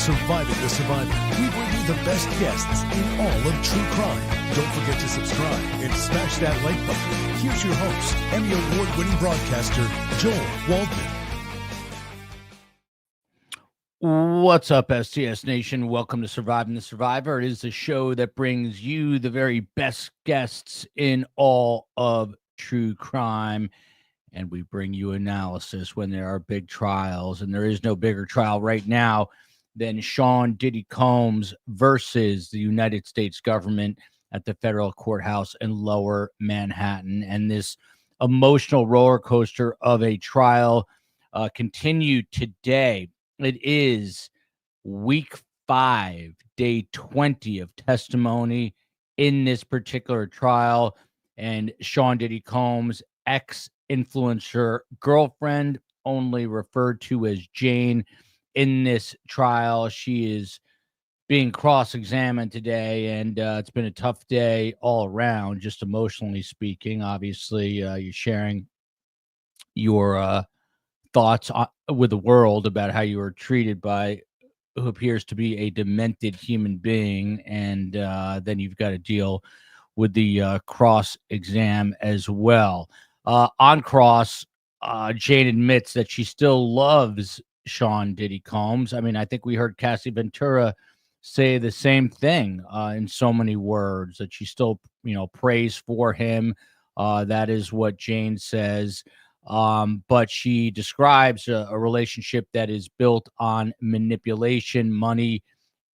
Surviving the Survivor, we bring you the best guests in all of true crime. Don't forget to subscribe and smash that like button. Here's your host, Emmy Award-winning broadcaster, Joel Waldman. What's up, STS Nation? Welcome to Surviving the Survivor. It is the show that brings you the very best guests in all of true crime. And we bring you analysis when there are big trials. And there is no bigger trial right now than Sean Diddy Combs versus the United States government at the federal courthouse in Lower Manhattan. And this emotional roller coaster of a trial continued today. It is week 5, day 20 of testimony in this particular trial. And Sean Diddy Combs' ex-influencer girlfriend, only referred to as Jane in this trial. She is being cross-examined today, and it's been a tough day all around, just emotionally speaking. Obviously, you're sharing your thoughts with the world about how you were treated by who appears to be a demented human being, and then you've got to deal with the cross-exam as well. On cross, Jane admits that she still loves Sean Diddy Combs. I mean, I think we heard Cassie Ventura say the same thing in so many words, that she still, prays for him. That is what Jane says. But she describes a relationship that is built on manipulation, money,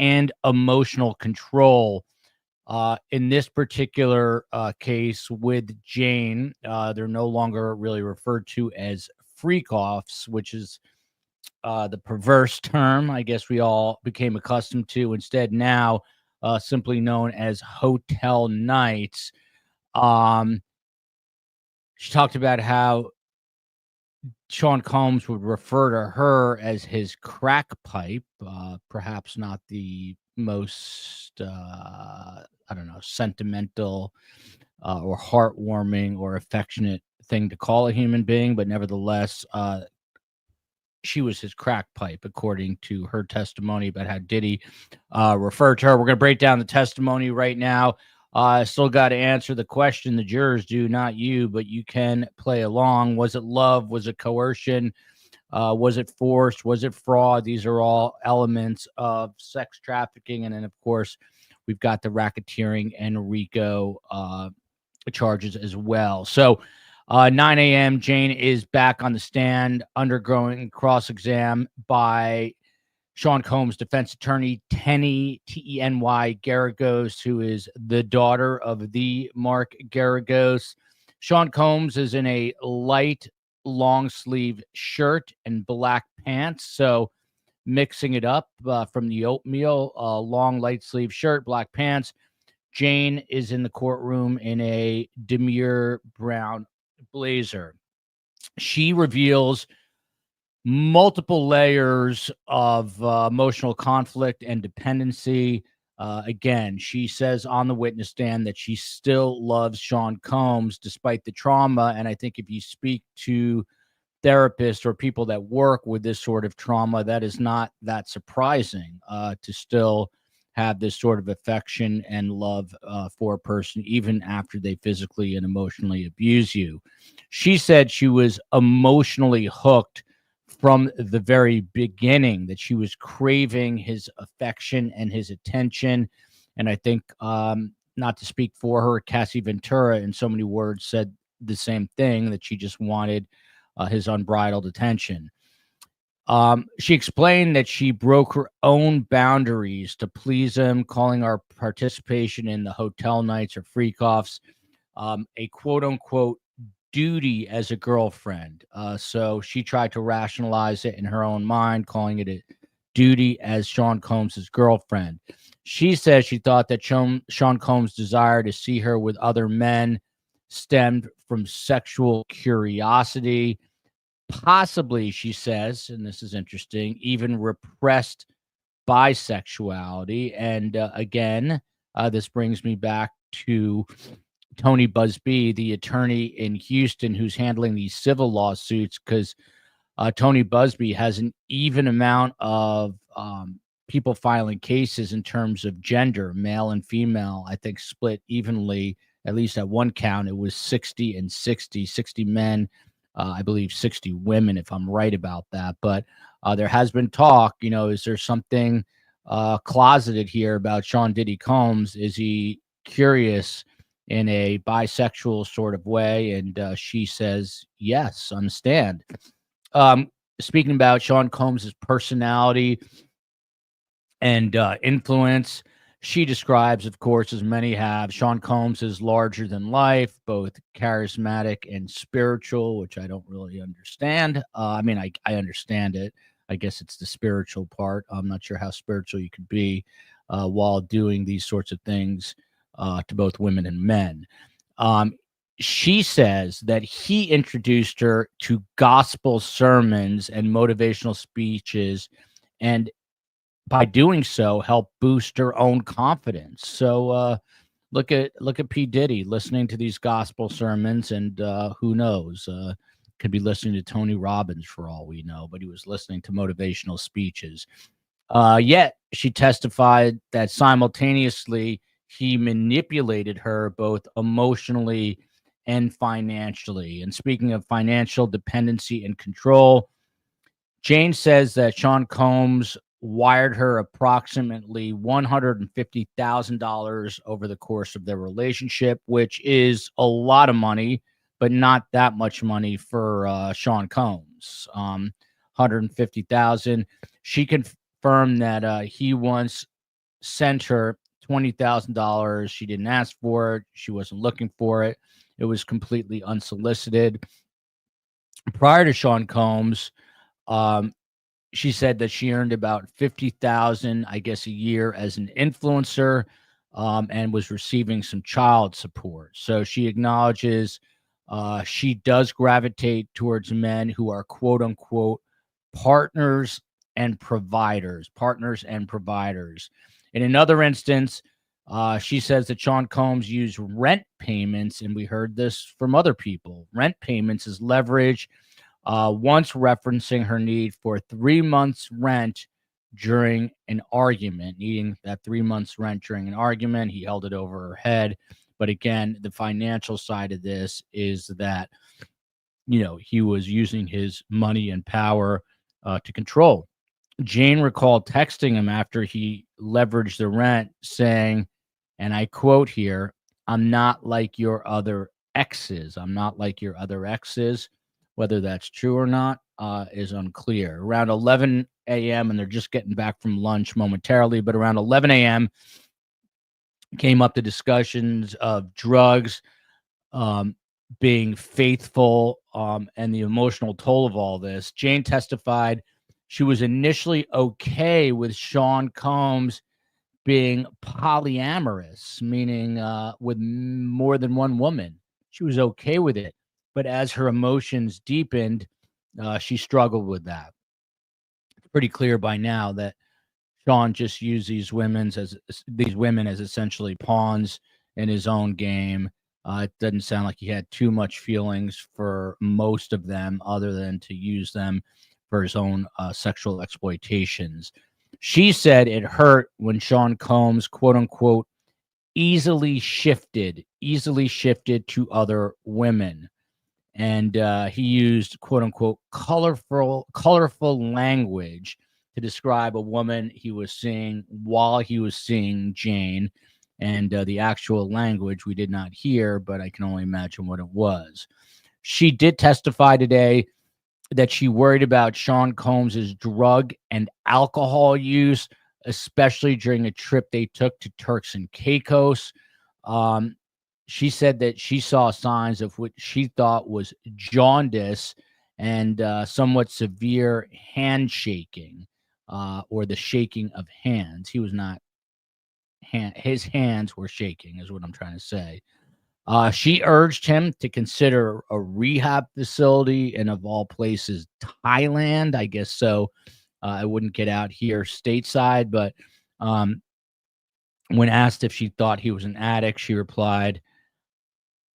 and emotional control. In this particular case with Jane, they're no longer really referred to as freak-offs, which is the perverse term I guess we all became accustomed to. Instead, now simply known as hotel nights. She talked about how Sean Combs would refer to her as his crack pipe, perhaps not the most, sentimental or heartwarming or affectionate thing to call a human being, but nevertheless, she was his crack pipe, according to her testimony about how Diddy referred to her. We're going to break down the testimony right now. I still got to answer the question the jurors do, not you, but you can play along. Was it love? Was it coercion? Was it force? Was it fraud? These are all elements of sex trafficking. And then, of course, we've got the racketeering and RICO charges as well. So 9 a.m., Jane is back on the stand, undergoing cross-exam by Sean Combs' defense attorney, Teny, T-E-N-Y, Garagos, who is the daughter of the Mark Garagos. Sean Combs is in a light long-sleeve shirt and black pants, so mixing it up from the oatmeal, long light-sleeve shirt, black pants. Jane is in the courtroom in a demure brown blazer. She reveals multiple layers of emotional conflict and dependency. Again, she says on the witness stand that she still loves Sean Combs despite the trauma. And I think if you speak to therapists or people that work with this sort of trauma, that is not that surprising to still have this sort of affection and love for a person, even after they physically and emotionally abuse you. She said she was emotionally hooked from the very beginning, that she was craving his affection and his attention. And I think, not to speak for her, Cassie Ventura, in so many words, said the same thing, that she just wanted his unbridled attention. She explained that she broke her own boundaries to please him, calling our participation in the hotel nights or freak-offs a quote-unquote duty as a girlfriend. So she tried to rationalize it in her own mind, calling it a duty as Sean Combs' girlfriend. She says she thought that Sean Combs' desire to see her with other men stemmed from sexual curiosity, possibly, she says, and this is interesting, even repressed bisexuality. And again, this brings me back to Tony Busby, the attorney in Houston who's handling these civil lawsuits, because Tony Busby has an even amount of people filing cases in terms of gender, male and female, I think split evenly. At least at one count, it was 60 and 60, 60 men, I believe 60 women, if I'm right about that. But there has been talk, is there something closeted here about Sean Diddy Combs? Is he curious in a bisexual sort of way? And she says, yes, understand. Speaking about Sean Combs' personality and influence, she describes, of course, as many have, Sean Combs is larger than life, both charismatic and spiritual, which I don't really understand. I mean, I understand it. I guess it's the spiritual part. I'm not sure how spiritual you could be while doing these sorts of things to both women and men. She says that he introduced her to gospel sermons and motivational speeches, and by doing so, help boost her own confidence. So look at P. Diddy listening to these gospel sermons, and who knows, could be listening to Tony Robbins for all we know, but he was listening to motivational speeches. Yet she testified that simultaneously he manipulated her both emotionally and financially. And speaking of financial dependency and control, Jane says that Sean Combs wired her approximately $150,000 over the course of their relationship, which is a lot of money, but not that much money for Sean Combs. 150,000. She confirmed that he once sent her $20,000. She didn't ask for it. She wasn't looking for it. It was completely unsolicited. Prior to Sean Combs, she said that she earned about $50,000, I guess, a year as an influencer, and was receiving some child support. So she acknowledges she does gravitate towards men who are quote unquote partners and providers. In another instance, she says that Sean Combs used rent payments, and we heard this from other people, rent payments as leverage, once referencing her need for 3 months rent during an argument, needing that 3 months rent during an argument. He held it over her head. But again, the financial side of this is that, he was using his money and power to control. Jane recalled texting him after he leveraged the rent, saying, and I quote here, "I'm not like your other exes. I'm not like your other exes." Whether that's true or not is unclear. Around 11 a.m., and they're just getting back from lunch momentarily, but around 11 a.m. came up the discussions of drugs, being faithful, and the emotional toll of all this. Jane testified she was initially okay with Sean Combs being polyamorous, meaning with more than one woman. She was okay with it. But as her emotions deepened, she struggled with that. It's pretty clear by now that Sean just used these women as essentially pawns in his own game. It doesn't sound like he had too much feelings for most of them, other than to use them for his own sexual exploitations. She said it hurt when Sean Combs, quote unquote, easily shifted to other women. And he used, quote unquote, colorful language to describe a woman he was seeing while he was seeing Jane. And the actual language we did not hear, but I can only imagine what it was. She did testify today that she worried about Sean Combs's drug and alcohol use, especially during a trip they took to Turks and Caicos. She said that she saw signs of what she thought was jaundice and somewhat severe handshaking, or the shaking of hands. He was not, his hands were shaking, is what I'm trying to say. She urged him to consider a rehab facility in, of all places, Thailand. I guess so. I wouldn't get out here stateside, but when asked if she thought he was an addict, she replied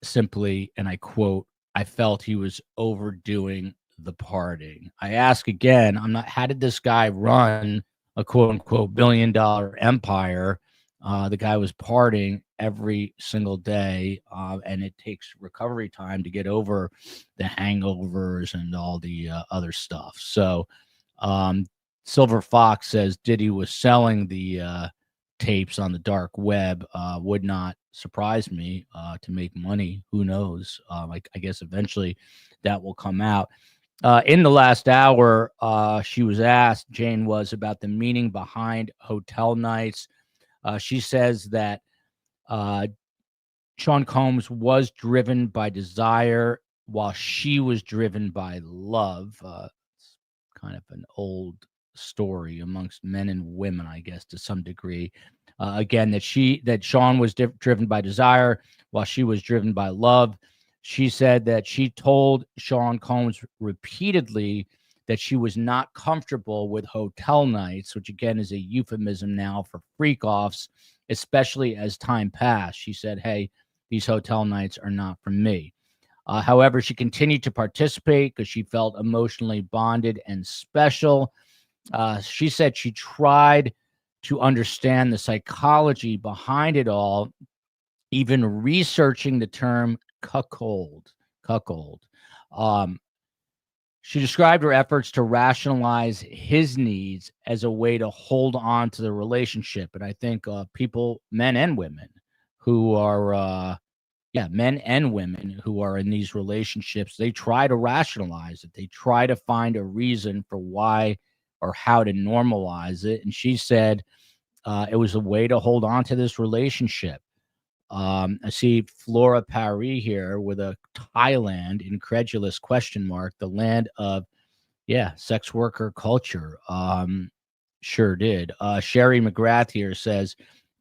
simply, and I quote, "I felt he was overdoing the partying." I ask again, how did this guy run a quote unquote $1 billion empire. The guy was partying every single day, and it takes recovery time to get over the hangovers and all the other stuff. So, Silver Fox says Diddy was selling the tapes on the dark web. Would not surprise me to make money. Who knows? I guess eventually that will come out. In the last hour, she was asked, Jane was, about the meaning behind hotel nights. She says that Sean Combs was driven by desire while she was driven by love. It's kind of an old story amongst men and women, I guess, to some degree. Again, that Sean was driven by desire while she was driven by love. She said that she told Sean Combs repeatedly that she was not comfortable with hotel nights, which again is a euphemism now for freak-offs, especially as time passed. She said, hey, these hotel nights are not for me. However, she continued to participate because she felt emotionally bonded and special. She said she tried to understand the psychology behind it all, even researching the term cuckold. She described her efforts to rationalize his needs as a way to hold on to the relationship. And I think people, men and women, who are, men and women who are in these relationships, they try to rationalize it. They try to find a reason for why or how to normalize it. And she said it was a way to hold on to this relationship. I see Flora Paris here with a Thailand incredulous question mark, the land of, sex worker culture. Sure did. Sherry McGrath here says,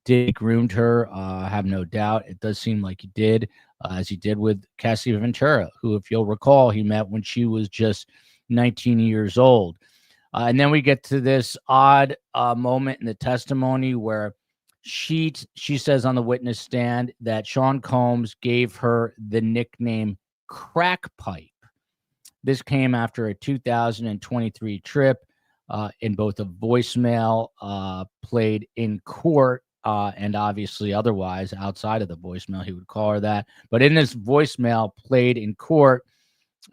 Diddy groomed her. I have no doubt. It does seem like he did, as he did with Cassie Ventura, who, if you'll recall, he met when she was just 19 years old. And then we get to this odd moment in the testimony where she says on the witness stand that Sean Combs gave her the nickname Crack Pipe. This came after a 2023 trip in both a voicemail played in court and obviously otherwise outside of the voicemail, he would call her that. But in this voicemail played in court,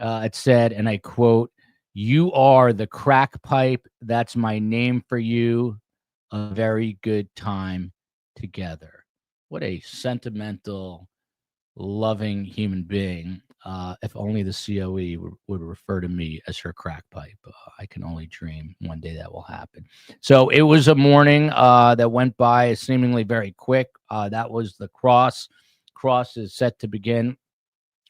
it said, and I quote, "You are the crack pipe. That's my name for you. A very good time together." What a sentimental, loving human being. If only the COE would refer to me as her crack pipe. I can only dream one day that will happen. So it was a morning that went by seemingly very quick. That was the cross. Cross is set to begin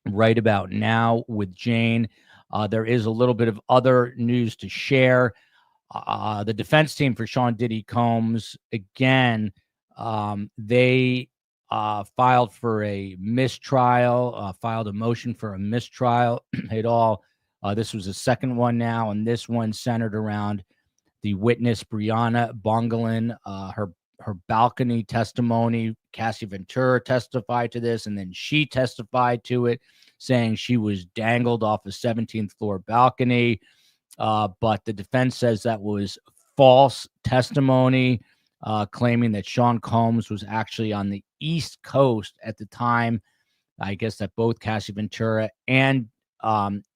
right about now with Jane. There is a little bit of other news to share. The defense team for Sean Diddy Combs, again, they filed for a mistrial, filed a motion for a mistrial. This was the second one now, and this one centered around the witness Brianna Bongolan, her balcony testimony. Cassie Ventura testified to this, and then she testified to it, saying she was dangled off a 17th floor balcony. But the defense says that was false testimony, claiming that Sean Combs was actually on the East Coast at the time. I guess that both Cassie Ventura and Brianna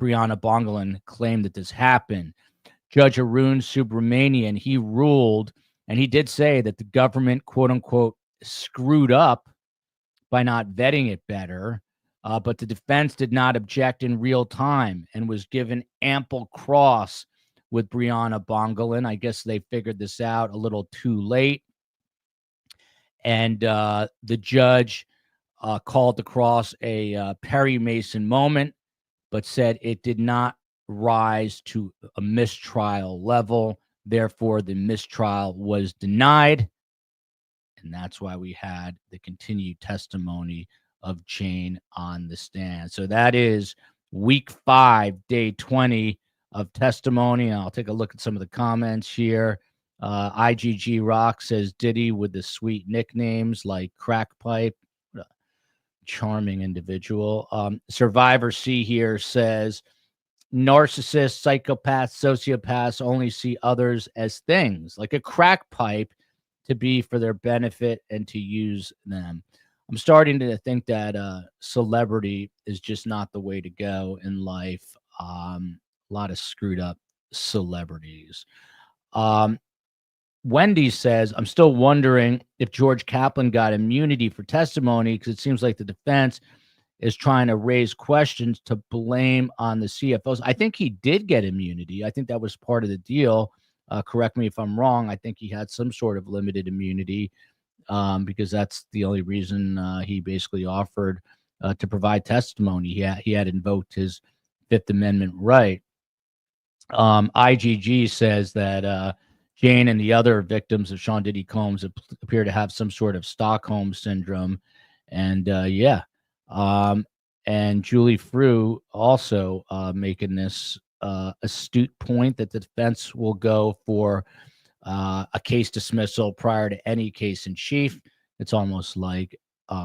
Bongolan claimed that this happened. Judge Arun Subramanian, he ruled, and he did say that the government, quote unquote, screwed up by not vetting it better. But the defense did not object in real time and was given ample cross with Brianna Bongolan. I guess they figured this out a little too late. And the judge called the cross a Perry Mason moment, but said it did not rise to a mistrial level. Therefore, the mistrial was denied. And that's why we had the continued testimony of Jane on the stand. So that is week 5, day 20 of testimony. I'll take a look at some of the comments here. IGG Rock says Diddy with the sweet nicknames like Crack Pipe. Charming individual. Survivor C here says narcissists, psychopaths, sociopaths only see others as things, like a crack pipe, to be for their benefit and to use them. I'm starting to think that celebrity is just not the way to go in life. A lot of screwed up celebrities. Um, Wendy says, I'm still wondering if George Kaplan got immunity for testimony, because it seems like the defense is trying to raise questions to blame on the CFOs. I think he did get immunity. I think that was part of the deal. Correct me if I'm wrong. I think he had some sort of limited immunity, because that's the only reason he basically offered to provide testimony. He had invoked his Fifth Amendment right. IGG says that Jane and the other victims of Sean Diddy Combs appear to have some sort of Stockholm syndrome. And and Julie Frew also making this astute point that the defense will go for a case dismissal prior to any case in chief. It's almost like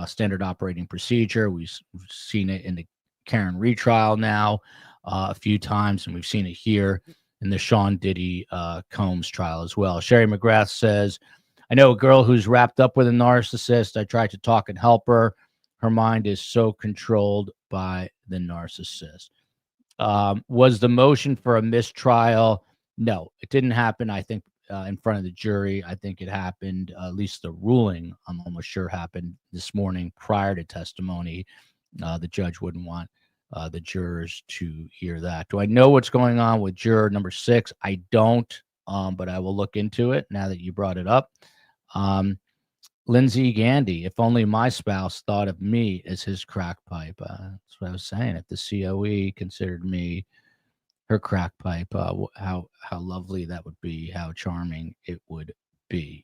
standard operating procedure. We've seen it in the Karen retrial now a few times, and we've seen it here in the Sean Diddy Combs trial as well. Sherry McGrath says, I know a girl who's wrapped up with a narcissist. I tried to talk and help her. Her mind is so controlled by the narcissist. Was the motion for a mistrial? No, it didn't happen. I think in front of the jury. I think it happened, at least the ruling, I'm almost sure happened this morning prior to testimony. The judge wouldn't want the jurors to hear that. Do I know what's going on with juror number 6? I don't, but I will look into it now that you brought it up. Lindsay Gandy, if only my spouse thought of me as his crack pipe. That's what I was saying. If the COE considered me her crack pipe, how lovely that would be, how charming it would be.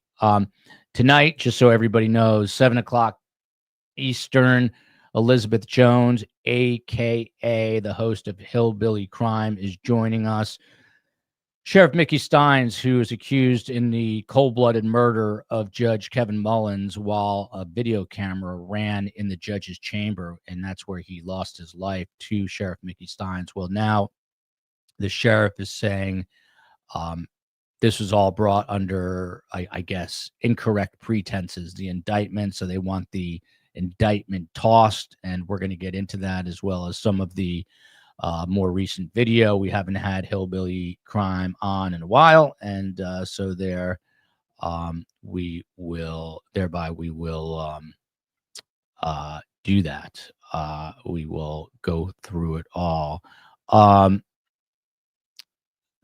Tonight, just so everybody knows, 7 o'clock Eastern, Elizabeth Jones, a.k.a. the host of Hillbilly Crime, is joining us. Sheriff Mickey Steins, who is accused in the cold-blooded murder of Judge Kevin Mullins while a video camera ran in the judge's chamber, and that's where he lost his life, to Sheriff Mickey Steins. Well, now the sheriff is saying this was all brought under, I guess, incorrect pretenses, the indictment. So they want the indictment tossed, and we're going to get into that, as well as some of the more recent video. We haven't had Hillbilly Crime on in a while, and so there we will do that. We will go through it all.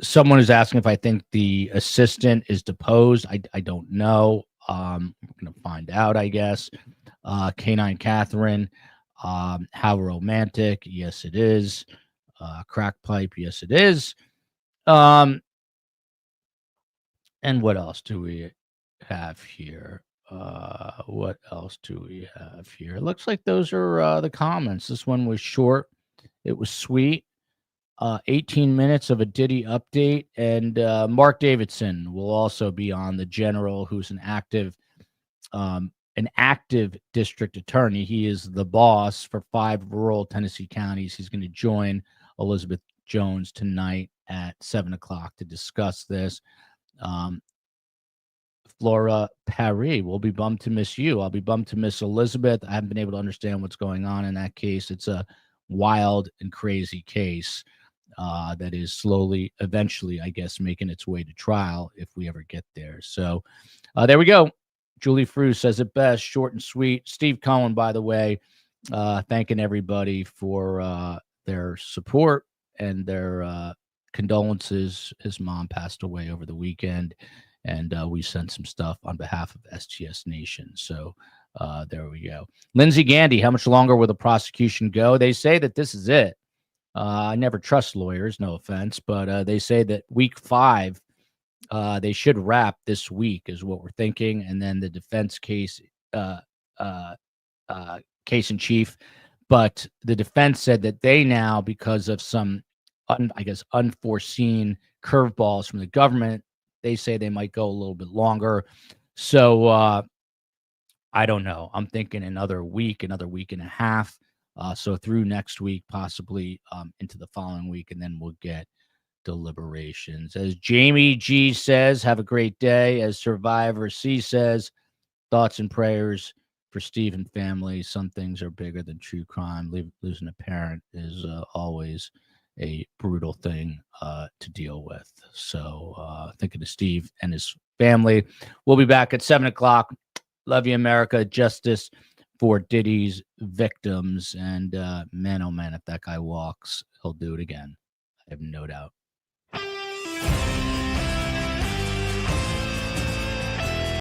Someone is asking if I think the assistant is deposed. I don't know. We're going to find out, I guess. Canine Catherine, how romantic? Yes, it is. Crack pipe? Yes, it is. And what else do we have here? What else do we have here? It looks like those are the comments. This one was short. It was sweet. 18 minutes of a Diddy update, and Mark Davidson will also be on, the general, who's an active district attorney. He is the boss for 5 rural Tennessee counties. He's going to join Elizabeth Jones tonight at 7 o'clock to discuss this. Flora Paris, will be bummed to miss you. I'll be bummed to miss Elizabeth. I haven't been able to understand what's going on in that case. It's a wild and crazy case that is slowly, eventually, I guess, making its way to trial if we ever get there. So there we go. Julie Frew says it best, short and sweet. Steve Cohen, by the way, thanking everybody for their support and their condolences. His mom passed away over the weekend, and we sent some stuff on behalf of STS Nation. So there we go. Lindsay Gandy, how much longer will the prosecution go? They say that this is it. I never trust lawyers, no offense, but they say that week 5, they should wrap this week, is what we're thinking. And then the defense case in chief. But the defense said that they now, because of some, unforeseen curveballs from the government, they say they might go a little bit longer. So I don't know. I'm thinking another week and a half. So through next week, possibly into the following week, and then we'll get deliberations. As Jamie G says, have a great day. As Survivor C says, thoughts and prayers for Steve and family. Some things are bigger than true crime. Losing a parent is always a brutal thing to deal with. So thinking of Steve and his family. We'll be back at 7 o'clock. Love you, America. Justice for Diddy's victims. And man, oh man, if that guy walks, he'll do it again. I have no doubt.